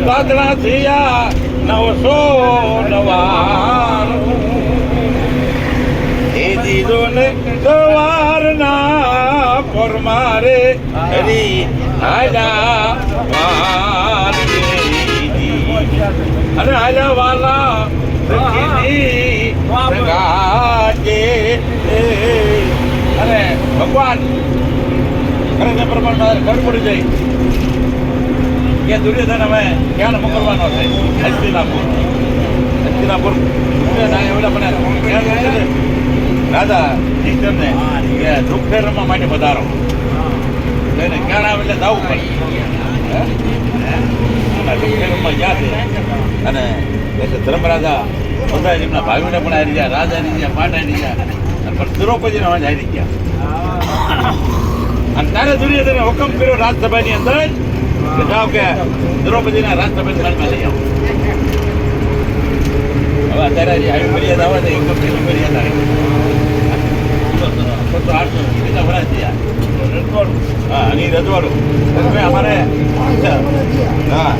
વાદળા થયા 999 એ દીધો ને સવારના પર મારે હરી હાજા અને હાજા વાલા અને ભગવાન ખરેખર પ્રમાણમાં ઘર પડી જાય કે દુર્યોધન હવે ક્યાં મોકલવાનો છે હસ્તિનાપુર રાજા ઈશ્વરને કે દુઃખ રમવા માટે વધારો એને ક્યાં આવે એટલે જવું પડે દુઃખ રમવા ગયા છે અને એટલે ધર્મરાજા બધા એમના ભાઈઓને પણ હારી ગયા, રાજા હારી ગયા, પાટ હારી ગયા, પણ દ્રૌપદીને અવાજ હારી ગયા. અને ત્યારે દુર્યોધને હુકમ કર્યો રાજસભાની અંદર કે જાઓ કે દ્રૌપદીના રાજસભાની માનમાં લઈ આવો. હવે અત્યારે આવી ફરિયાદ આવે છે હુકમ પેલી ફરિયાદ આવે 800 કેટલા વર્ષ થયા રજવાડું. હા અને રજવાડું અમારે હા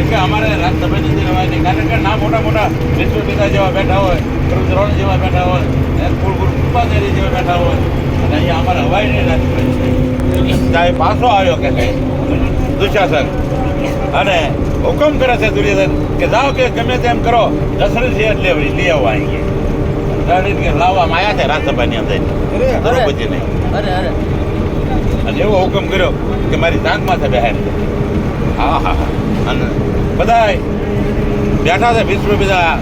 એટલે અમારે રાજસભાની અંદર અવાજ નહીં, કારણ કે ના મોટા મોટા વિશ્વપિતા જેવા બેઠા હોય, દ્રોણ જેવા બેઠા હોય, કુળગુરુ કૃપાચાર્ય જેવા બેઠા હોય, અને અહીંયા અમારે હવાઈ નહીં રાજસભાની સાહેબ પાછો આવ્યો કે કઈ દુશાસન અને હુકમ કરે છે દુર્યોધન કે જાઓ કે ગમે તેમ કરો દશરથજી લઈ આવવા આવી ગયા લાવવામાં આવ્યા છે રાજસભાની અંદર દ્રૌપદી નહીં. અને એવો હુકમ કર્યો કે મારી જાતમાં છે બહેન. હા હા હા અને બધા બેઠા છે વિશ્વ બધા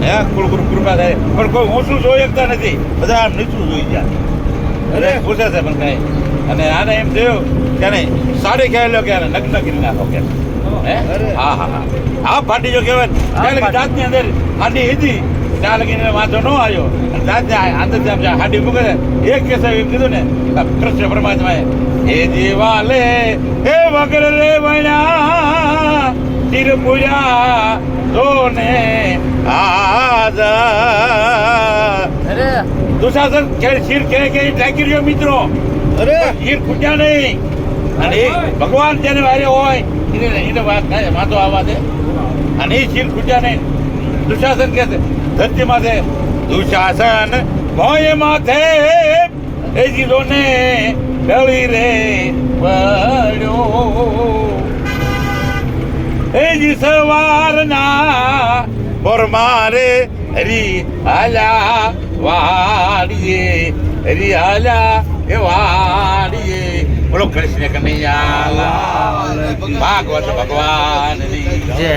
હે કુળગુરુ કૃપા થાય, પણ કોઈ ઊંચું જોઈ શકતા નથી, બધા આમ નીચું જોઈ ગયા. અરે પૂછે છે પણ કઈ અને આને એમ થયું કે નહીં સાડી કહેલો કે લગ્ન કરી નાખો કે હા હા હા હા ફાટી જો કહેવાય ત્યાં લગી જાતની અંદર હાડી હતી ત્યાં લગીને વાંધો ન આવ્યો જાતને અંદર હાડી મૂકે એક કેસ એમ કીધું ને કૃષ્ણ પરમાત્માએ એ દેવાલે હે વગર રે વણ્યા તીર પૂજા ધોને આજા દુશાસન શીર કે ટાંકી રહ્યો મિત્રો, અરે શીર ફૂટ્યા નહીં. અને ભગવાન જેને વારે હોય એને વાત થાય વાંધો આવવા દે, અને એ શીર ફૂટ્યા નહીં. દુશાસન કે છે ધરતી માથે દુશાસન ભોય માથે એ જીલો ને ગળી રે પડ્યો એ જી સવારના પર મારે હરી હાલા વાડીએ હરી હાલા એ વાડીએ. બોલો કૃષ્ણ કનૈયા ભાગવત ભગવાન જય.